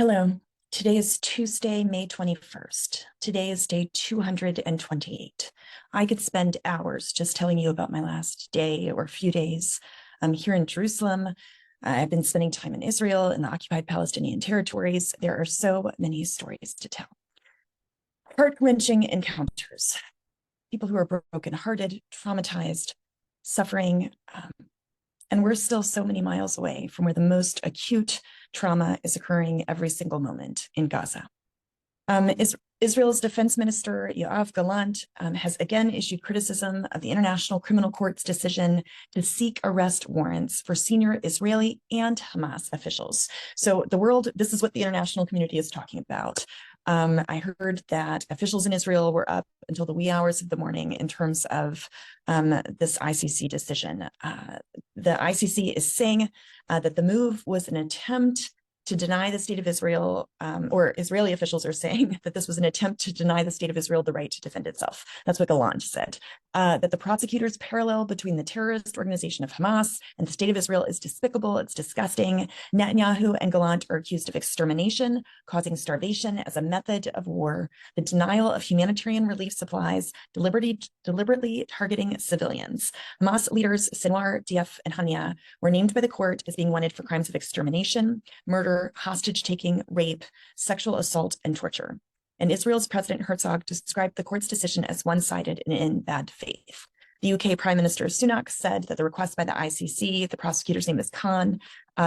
Hello. Today is Tuesday, May 21st. Today is day 228. I could spend hours just telling you about my last day or few days. I'm here in Jerusalem. I've been spending time in Israel and the occupied Palestinian territories. There are so many stories to tell. Heart-wrenching encounters. People who are brokenhearted, traumatized, suffering, and we're still so many miles away from where the most acute trauma is occurring every single moment in Gaza. Israel's defense minister, Yoav Gallant, has again issued criticism of the International Criminal Court's decision to seek arrest warrants for senior Israeli and Hamas officials. So this is what the international community is talking about. I heard that officials in Israel were up until the wee hours of the morning in terms of this ICC decision. The ICC is saying that the move was an attempt to deny the state of Israel, or Israeli officials are saying that this was an attempt to deny the state of Israel the right to defend itself. That's what Gallant said. That the prosecutors' parallel between the terrorist organization of Hamas and the state of Israel is despicable, it's disgusting. Netanyahu and Gallant are accused of extermination, causing starvation as a method of war, the denial of humanitarian relief supplies, deliberately targeting civilians. Hamas leaders Sinwar, Diaf, and Hania were named by the court as being wanted for crimes of extermination, murder, hostage-taking, rape, sexual assault, and torture. And Israel's President Herzog described the court's decision as one-sided and in bad faith. The UK Prime Minister Sunak said that the request by the ICC, the prosecutor's name is Khan,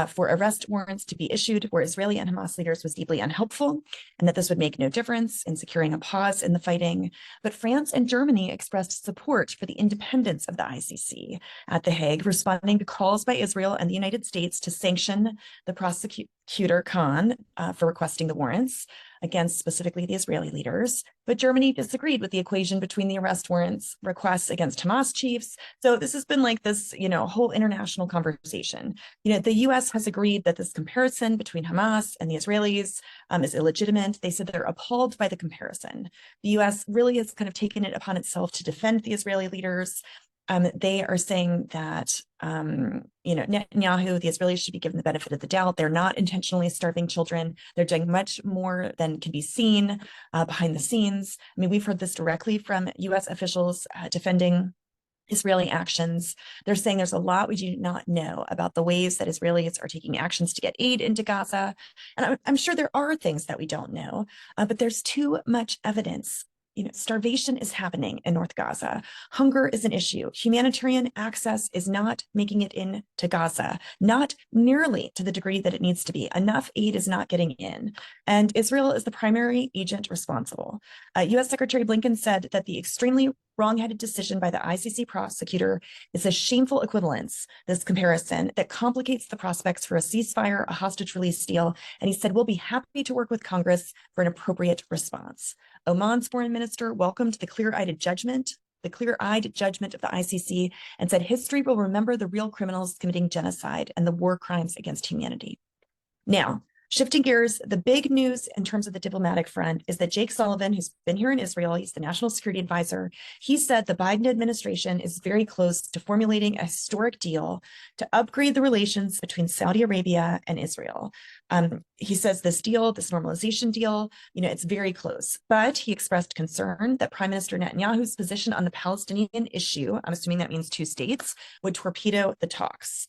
for arrest warrants to be issued for Israeli and Hamas leaders was deeply unhelpful, and that this would make no difference in securing a pause in the fighting. But France and Germany expressed support for the independence of the ICC at The Hague, responding to calls by Israel and the United States to sanction the prosecutor Khan for requesting the warrants against specifically the Israeli leaders. But Germany disagreed with the equation between the arrest warrants requests against Hamas chiefs. So this has been like this, whole international conversation. The US has agreed that this comparison between Hamas and the Israelis is illegitimate. They said they're appalled by the comparison. The US really has kind of taken it upon itself to defend the Israeli leaders. They are saying that, Netanyahu, the Israelis should be given the benefit of the doubt. They're not intentionally starving children. They're doing much more than can be seen behind the scenes. I mean, we've heard this directly from US officials defending Israeli actions. They're saying there's a lot we do not know about the ways that Israelis are taking actions to get aid into Gaza. And I'm sure there are things that we don't know, but there's too much evidence. Starvation is happening in North Gaza. Hunger is an issue. Humanitarian access is not making it into Gaza, not nearly to the degree that it needs to be. Enough aid is not getting in. And Israel is the primary agent responsible. US Secretary Blinken said that the extremely wrong-headed decision by the ICC prosecutor is a shameful equivalence, this comparison, that complicates the prospects for a ceasefire, a hostage release deal. And he said, we'll be happy to work with Congress for an appropriate response. Oman's foreign minister welcomed the clear-eyed judgment of the ICC and said history will remember the real criminals committing genocide and the war crimes against humanity. Now, shifting gears, the big news in terms of the diplomatic front is that Jake Sullivan, who's been here in Israel, he's the national security advisor, he said the Biden administration is very close to formulating a historic deal to upgrade the relations between Saudi Arabia and Israel. He says this normalization deal, it's very close. But he expressed concern that Prime Minister Netanyahu's position on the Palestinian issue, I'm assuming that means two states, would torpedo the talks.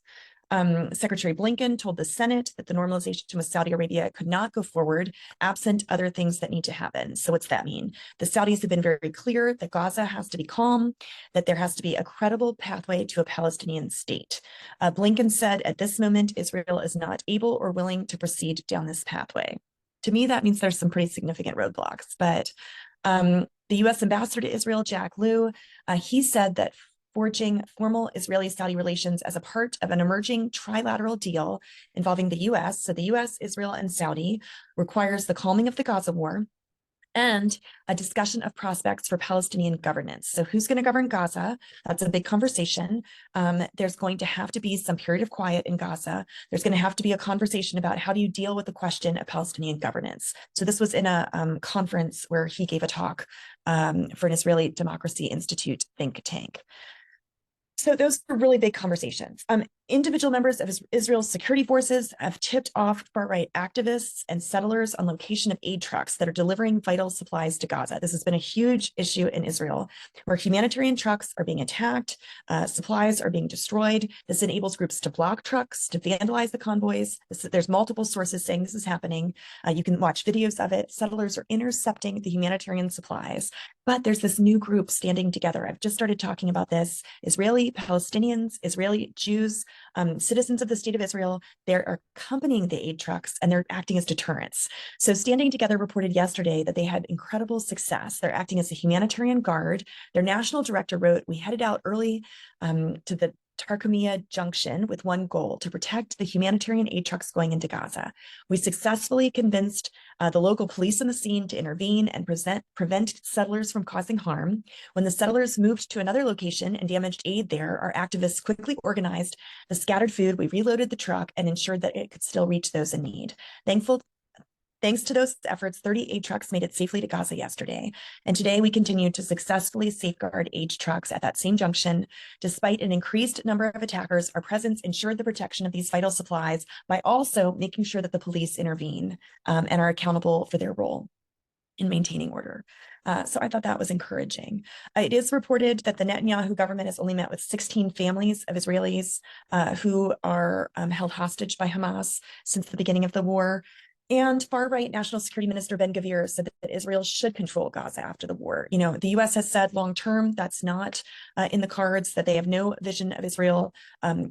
Secretary Blinken told the Senate that the normalization with Saudi Arabia could not go forward absent other things that need to happen. So what's that mean? The Saudis have been very clear that Gaza has to be calm, that there has to be a credible pathway to a Palestinian state. Blinken said at this moment, Israel is not able or willing to proceed down this pathway. To me, that means there's some pretty significant roadblocks. But the U.S. ambassador to Israel, Jack Lew, he said that forging formal Israeli-Saudi relations as a part of an emerging trilateral deal involving the U.S., so the U.S., Israel, and Saudi, requires the calming of the Gaza war and a discussion of prospects for Palestinian governance. So who's going to govern Gaza? That's a big conversation. There's going to have to be some period of quiet in Gaza. There's going to have to be a conversation about how do you deal with the question of Palestinian governance. So this was in a conference where he gave a talk for an Israeli Democracy Institute think tank. So those are really big conversations. Individual members of Israel's security forces have tipped off far-right activists and settlers on location of aid trucks that are delivering vital supplies to Gaza. This has been a huge issue in Israel, where humanitarian trucks are being attacked, supplies are being destroyed. This enables groups to block trucks, to vandalize the convoys. There's multiple sources saying this is happening. You can watch videos of it. Settlers are intercepting the humanitarian supplies. But there's this new group standing together. I've just started talking about this. Israeli Palestinians, Israeli Jews, citizens of the state of Israel, they're accompanying the aid trucks and they're acting as deterrents. So Standing Together reported yesterday that they had incredible success. They're acting as a humanitarian guard. Their national director wrote, "We headed out early to the Tarkumia Junction with one goal, to protect the humanitarian aid trucks going into Gaza. We successfully convinced the local police on the scene to intervene and prevent settlers from causing harm. When the settlers moved to another location and damaged aid there, our activists quickly organized the scattered food. We reloaded the truck and ensured that it could still reach those in need. Thanks to those efforts, 30 aid trucks made it safely to Gaza yesterday. And today we continue to successfully safeguard aid trucks at that same junction. Despite an increased number of attackers, our presence ensured the protection of these vital supplies by also making sure that the police intervene and are accountable for their role in maintaining order." So I thought that was encouraging. It is reported that the Netanyahu government has only met with 16 families of Israelis who are held hostage by Hamas since the beginning of the war. And far-right National Security Minister Ben-Gvir said that Israel should control Gaza after the war. You know, the U.S. has said long-term that's not in the cards, that they have no vision of Israel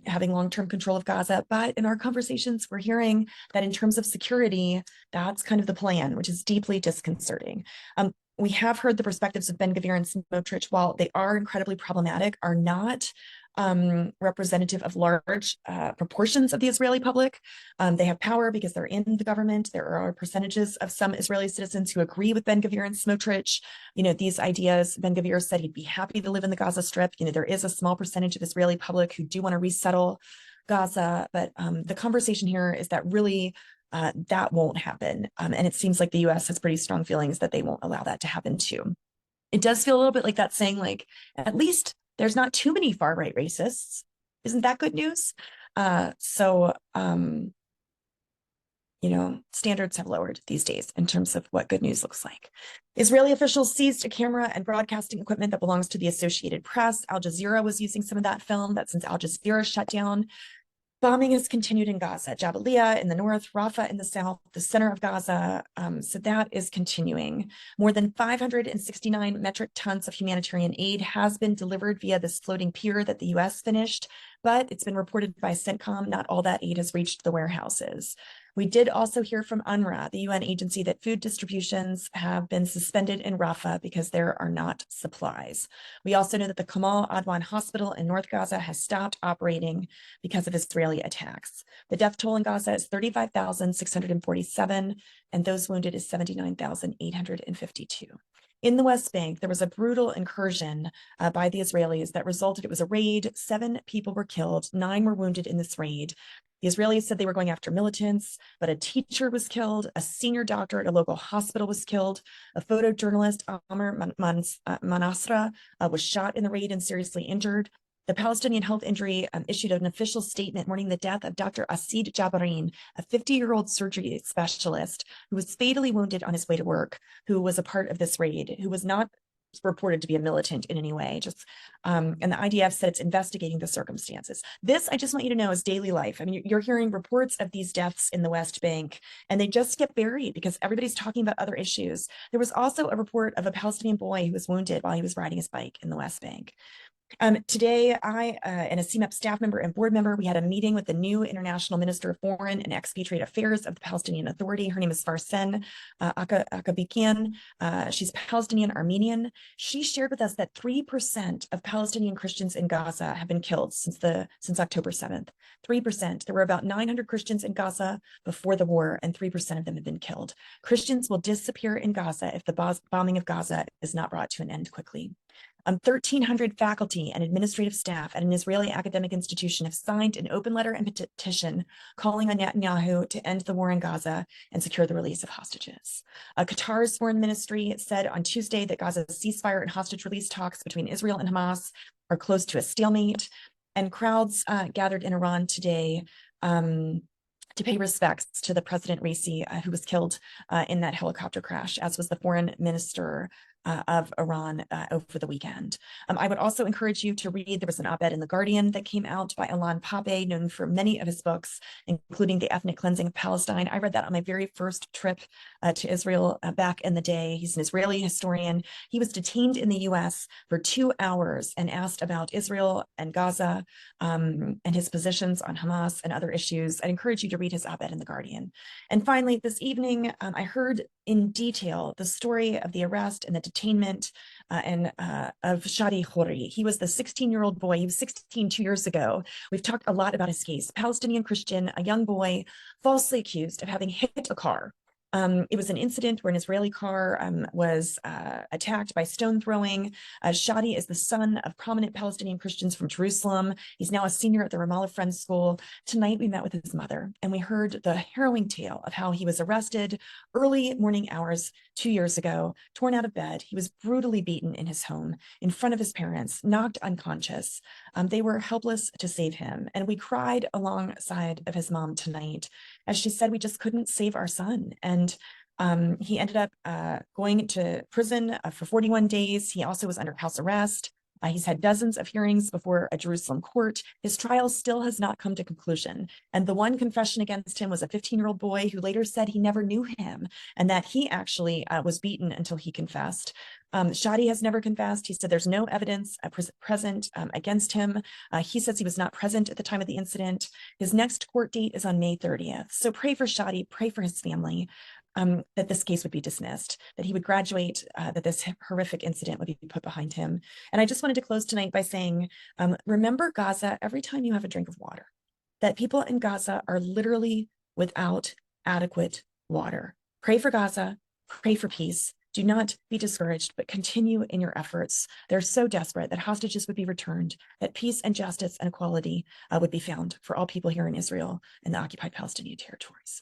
having long-term control of Gaza. But in our conversations, we're hearing that in terms of security, that's kind of the plan, which is deeply disconcerting. We have heard the perspectives of Ben-Gvir and Smotrich, while they are incredibly problematic, are not representative of large proportions of the Israeli public. They have power because they're in the government. There are percentages of some Israeli citizens who agree with Ben-Gvir and Smotrich. You know, these ideas, Ben-Gvir said he'd be happy to live in the Gaza Strip. You know, there is a small percentage of Israeli public who do want to resettle Gaza, but the conversation here is that really that won't happen. And it seems like the U.S. has pretty strong feelings that they won't allow that to happen too. It does feel a little bit like that saying, like, at least there's not too many far-right racists. Isn't that good news? You know, standards have lowered these days in terms of what good news looks like. Israeli officials seized a camera and broadcasting equipment that belongs to the Associated Press. Al Jazeera was using some of that film. That since Al Jazeera shut down, bombing has continued in Gaza, Jabalia in the north, Rafah in the south, the center of Gaza. So that is continuing. More than 569 metric tons of humanitarian aid has been delivered via this floating pier that the U.S. finished, but it's been reported by CENTCOM not all that aid has reached the warehouses. We did also hear from UNRWA, the UN agency, that food distributions have been suspended in Rafah because there are not supplies. We also know that the Kamal Adwan Hospital in North Gaza has stopped operating because of Israeli attacks. The death toll in Gaza is 35,647, and those wounded is 79,852. In the West Bank, there was a brutal incursion by the Israelis that resulted, it was a raid, 7 people were killed, 9 were wounded in this raid. The Israelis said they were going after militants, but a teacher was killed, a senior doctor at a local hospital was killed, a photojournalist, Amr Manasra, was shot in the raid and seriously injured. The Palestinian Health Injury issued an official statement mourning the death of Dr. Asid Jabarin, a 50-year-old surgery specialist who was fatally wounded on his way to work, who was a part of this raid, who was not reported to be a militant in any way. And the IDF said it's investigating the circumstances. This, I just want you to know, is daily life. I mean, you're hearing reports of these deaths in the West Bank, and they just get buried because everybody's talking about other issues. There was also a report of a Palestinian boy who was wounded while he was riding his bike in the West Bank. Today, I and a CMEP staff member and board member, we had a meeting with the new International Minister of Foreign and Expatriate Affairs of the Palestinian Authority. Her name is Farsen Akabikian. She's Palestinian Armenian. She shared with us that 3% of Palestinian Christians in Gaza have been killed since October 7th. 3%. There were about 900 Christians in Gaza before the war, and 3% of them have been killed. Christians will disappear in Gaza if the bombing of Gaza is not brought to an end quickly. 1,300 faculty and administrative staff at an Israeli academic institution have signed an open letter and petition calling on Netanyahu to end the war in Gaza and secure the release of hostages. Qatar's foreign ministry said on Tuesday that Gaza's ceasefire and hostage release talks between Israel and Hamas are close to a stalemate. And crowds gathered in Iran today to pay respects to the President Raisi, who was killed in that helicopter crash, as was the foreign minister of Iran over the weekend. I would also encourage you to read, there was an op-ed in The Guardian that came out by Ilan Pappé, known for many of his books, including The Ethnic Cleansing of Palestine. I read that on my very first trip to Israel back in the day. He's an Israeli historian. He was detained in the US for 2 hours and asked about Israel and Gaza and his positions on Hamas and other issues. I'd encourage you to read his op-ed in The Guardian. And finally, this evening, I heard in detail the story of the arrest and the detainment of Shadi Khoury. He was the 16-year-old boy. He was 16 2 years ago. We've talked a lot about his case. Palestinian Christian, a young boy, falsely accused of having hit a car. It was an incident where an Israeli car was attacked by stone throwing. Shadi is the son of prominent Palestinian Christians from Jerusalem. He's now a senior at the Ramallah Friends School. Tonight, we met with his mother, and we heard the harrowing tale of how he was arrested early morning hours 2 years ago, torn out of bed. He was brutally beaten in his home in front of his parents, knocked unconscious. They were helpless to save him, and we cried alongside of his mom tonight as she said, we just couldn't save our son. And he ended up going to prison for 41 days. He also was under house arrest. He's had dozens of hearings before a Jerusalem court. His trial still has not come to conclusion. And the one confession against him was a 15-year-old boy who later said he never knew him and that he actually was beaten until he confessed. Shadi has never confessed. He said there's no evidence present against him. He says he was not present at the time of the incident. His next court date is on May 30th. So pray for Shadi, pray for his family, that this case would be dismissed, that he would graduate, that this horrific incident would be put behind him. And I just wanted to close tonight by saying, remember Gaza every time you have a drink of water, that people in Gaza are literally without adequate water. Pray for Gaza, pray for peace. Do not be discouraged, but continue in your efforts. They're so desperate that hostages would be returned, that peace and justice and equality would be found for all people here in Israel and the occupied Palestinian territories.